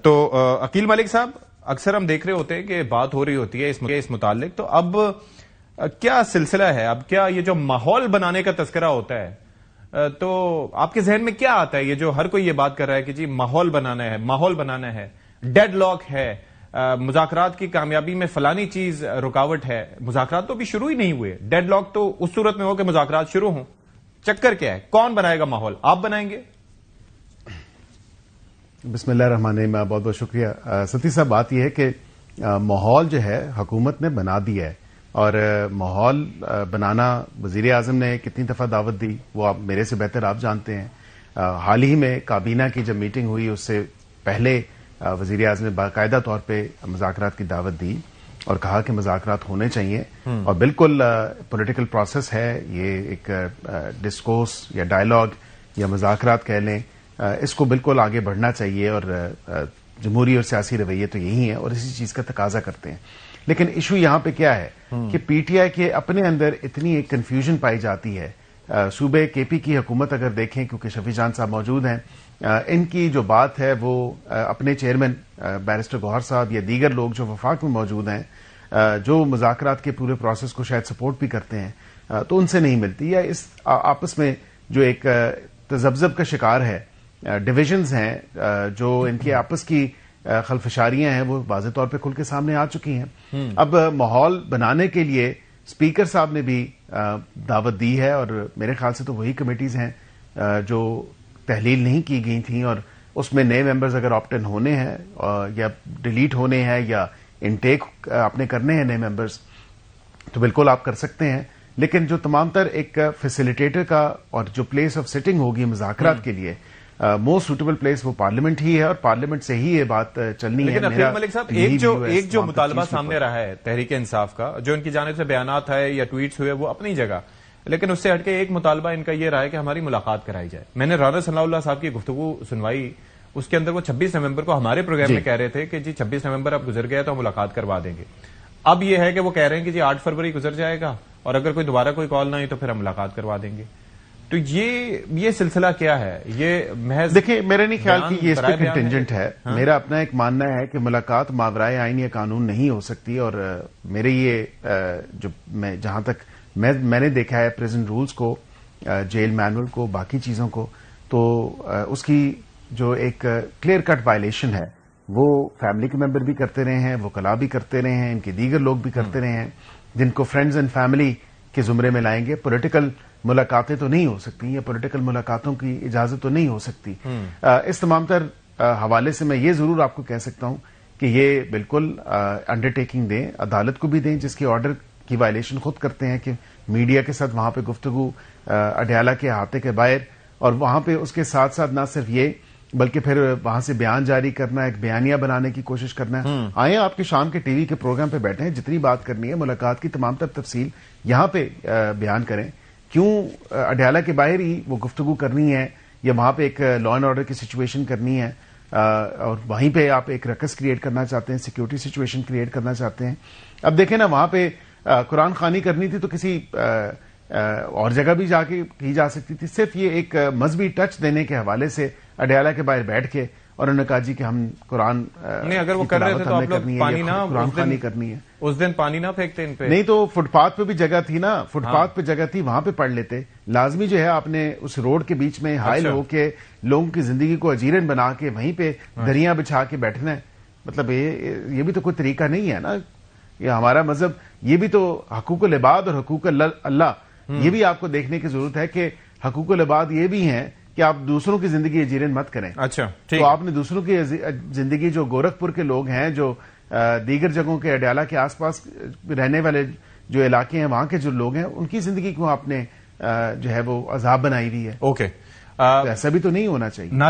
تو عقیل ملک صاحب، اکثر ہم دیکھ رہے ہوتے ہیں کہ بات ہو رہی ہوتی ہے اس متعلق، تو اب کیا سلسلہ ہے؟ اب کیا یہ جو ماحول بنانے کا تذکرہ ہوتا ہے تو آپ کے ذہن میں کیا آتا ہے؟ یہ جو ہر کوئی یہ بات کر رہا ہے کہ جی ماحول بنانا ہے، ڈیڈ لاک ہے، مذاکرات کی کامیابی میں فلانی چیز رکاوٹ ہے. مذاکرات تو ابھی شروع ہی نہیں ہوئے. ڈیڈ لاک تو اس صورت میں ہو کہ مذاکرات شروع ہوں. چکر کیا ہے؟ کون بنائے گا ماحول؟ آپ بنائیں گے؟ بسم اللہ الرحمن الرحیم. بہت بہت شکریہ ستی صاحب. بات یہ ہے کہ ماحول جو ہے حکومت نے بنا دیا ہے، اور ماحول بنانا وزیر اعظم نے کتنی دفعہ دعوت دی وہ آپ میرے سے بہتر آپ جانتے ہیں. حال ہی میں کابینہ کی جب میٹنگ ہوئی اس سے پہلے وزیر اعظم نے باقاعدہ طور پہ مذاکرات کی دعوت دی اور کہا کہ مذاکرات ہونے چاہیے، اور بالکل پولیٹیکل پروسیس ہے یہ، ایک ڈسکورس یا ڈائلاگ یا مذاکرات کہہ لیں، اس کو بالکل آگے بڑھنا چاہیے، اور جمہوری اور سیاسی رویے تو یہی ہیں اور اسی چیز کا تقاضا کرتے ہیں. لیکن ایشو یہاں پہ کیا ہے کہ پی ٹی آئی کے اپنے اندر اتنی ایک کنفیوژن پائی جاتی ہے. صوبے کے پی کی حکومت اگر دیکھیں، کیونکہ شفیع جان صاحب موجود ہیں، ان کی جو بات ہے وہ اپنے چیئرمین بیرسٹر گوہر صاحب یا دیگر لوگ جو وفاق میں موجود ہیں، جو مذاکرات کے پورے پروسیس کو شاید سپورٹ بھی کرتے ہیں، تو ان سے نہیں ملتی، یا اس آپس میں جو ایک تذبذب کا شکار ہے، ڈویژنز ہیں، جو ان کی آپس کی خلفشاریاں ہیں، وہ واضح طور پہ کھل کے سامنے آ چکی ہیں. اب ماحول بنانے کے لیے اسپیکر صاحب نے بھی دعوت دی ہے، اور میرے خیال سے تو وہی کمیٹیز ہیں جو تحلیل نہیں کی گئی تھیں، اور اس میں نئے ممبرز اگر آپٹ ان ہونے ہیں یا ڈیلیٹ ہونے ہیں یا انٹیک اپنے کرنے ہیں نئے ممبرز، تو بالکل آپ کر سکتے ہیں. لیکن جو تمام تر ایک فیسیلیٹیٹر کا اور جو پلیس آف سٹنگ ہوگی مذاکرات کے لیے، موسٹ سوٹیبل پلیس وہ پارلیمنٹ ہی ہے، اور پارلیمنٹ سے ہی یہ بات چلنی ہے. لیکن عقیل ملک صاحب، ایک جو مطالبہ سامنے رہا ہے تحریک انصاف کا، جو ان کی جانب سے بیانات ہے یا ٹویٹس ہوئے وہ اپنی جگہ، لیکن اس سے ہٹ کے ایک مطالبہ ان کا یہ رہا ہے کہ ہماری ملاقات کرائی جائے. میں نے رانا ثناء اللہ صاحب کی گفتگو سنوائی، اس کے اندر وہ 26 نومبر کو ہمارے پروگرام میں کہہ رہے تھے کہ جی 26 نومبر اب گزر گیا تو ملاقات کروا دیں گے. اب یہ ہے کہ وہ کہہ رہے ہیں کہ جی 8 فروری گزر جائے گا اور اگر کوئی دوبارہ کوئی کال نہ ہوئی تو پھر ہم ملاقات کروا دیں گے. تو یہ سلسلہ کیا ہے؟ یہ محض دیکھیں، میرے نہیں خیال کہ یہ اس پہ کنٹینجنٹ ہے. میرا اپنا ایک ماننا ہے کہ ملاقات ماورائے آئین یا قانون نہیں ہو سکتی، اور میرے یہ جو جہاں تک میں نے دیکھا ہے پریزنٹ رولز کو، جیل مینول کو، باقی چیزوں کو، تو اس کی جو ایک کلیئر کٹ وائلیشن ہے وہ فیملی کے ممبر بھی کرتے رہے ہیں، وکلاء بھی کرتے رہے ہیں، ان کے دیگر لوگ بھی کرتے رہے ہیں، جن کو فرینڈز اینڈ فیملی کے زمرے میں لائیں گے. پولیٹیکل ملاقاتیں تو نہیں ہو سکتی، یا پولیٹیکل ملاقاتوں کی اجازت تو نہیں ہو سکتی. اس تمام تر حوالے سے میں یہ ضرور آپ کو کہہ سکتا ہوں کہ یہ بالکل انڈرٹیکنگ دیں، عدالت کو بھی دیں، جس کے آرڈر کی وائلیشن خود کرتے ہیں، کہ میڈیا کے ساتھ وہاں پہ گفتگو اڈیالہ کے احاطے کے باہر، اور وہاں پہ اس کے ساتھ ساتھ نہ صرف یہ بلکہ پھر وہاں سے بیان جاری کرنا، ایک بیانیہ بنانے کی کوشش کرنا ہے. آئیں آپ کے شام کے ٹی وی کے پروگرام پہ بیٹھیں، جتنی بات کرنی ہے ملاقات کی تمام تر تفصیل یہاں پہ بیان کریں. کیوں اڈیالہ کے باہر ہی وہ گفتگو کرنی ہے، یا وہاں پہ ایک لا اینڈ آرڈر کی سچویشن کرنی ہے، اور وہیں پہ آپ ایک رکس کریٹ کرنا چاہتے ہیں، سیکیورٹی سچویشن کریٹ کرنا چاہتے ہیں. اب دیکھیں نا، وہاں پہ قرآن خوانی کرنی تھی تو کسی اور جگہ بھی جا کے کی جا سکتی تھی. صرف یہ ایک مذہبی ٹچ دینے کے حوالے سے اڈیالہ کے باہر بیٹھ کے اور انہوں نے کہا جی کہ ہم قرآن نہیں، اگر وہ کر رہے تھے تو آپ لوگ پانی نہ قرآن خوانی کرنی ہے، اس دن پانی نہ پھینکتے ان پہ. نہیں تو فٹ پاتھ پہ بھی جگہ تھی نا، فٹ پاتھ پہ جگہ تھی، وہاں پہ پڑھ لیتے. لازمی جو ہے آپ نے اس روڈ کے بیچ میں حائل ہو کے لوگوں کی زندگی کو اجیرن بنا کے وہیں پہ دریاں بچھا کے بیٹھنا ہے. مطلب یہ بھی تو کوئی طریقہ نہیں ہے نا. یہ ہمارا مذہب، یہ بھی تو حقوق العباد اور حقوق اللہ، یہ بھی آپ کو دیکھنے کی ضرورت ہے کہ حقوق العباد یہ بھی ہیں کہ آپ دوسروں کی زندگی اجیرن مت کریں. اچھا، تو آپ نے دوسروں کی زندگی، جو گورکھپور کے لوگ ہیں، جو دیگر جگہوں کے اڈیالہ کے آس پاس رہنے والے جو علاقے ہیں وہاں کے جو لوگ ہیں، ان کی زندگی کو آپ نے جو ہے وہ عذاب بنائی ہوئی ہے. اوکے، ایسا بھی تو نہیں ہونا چاہیے.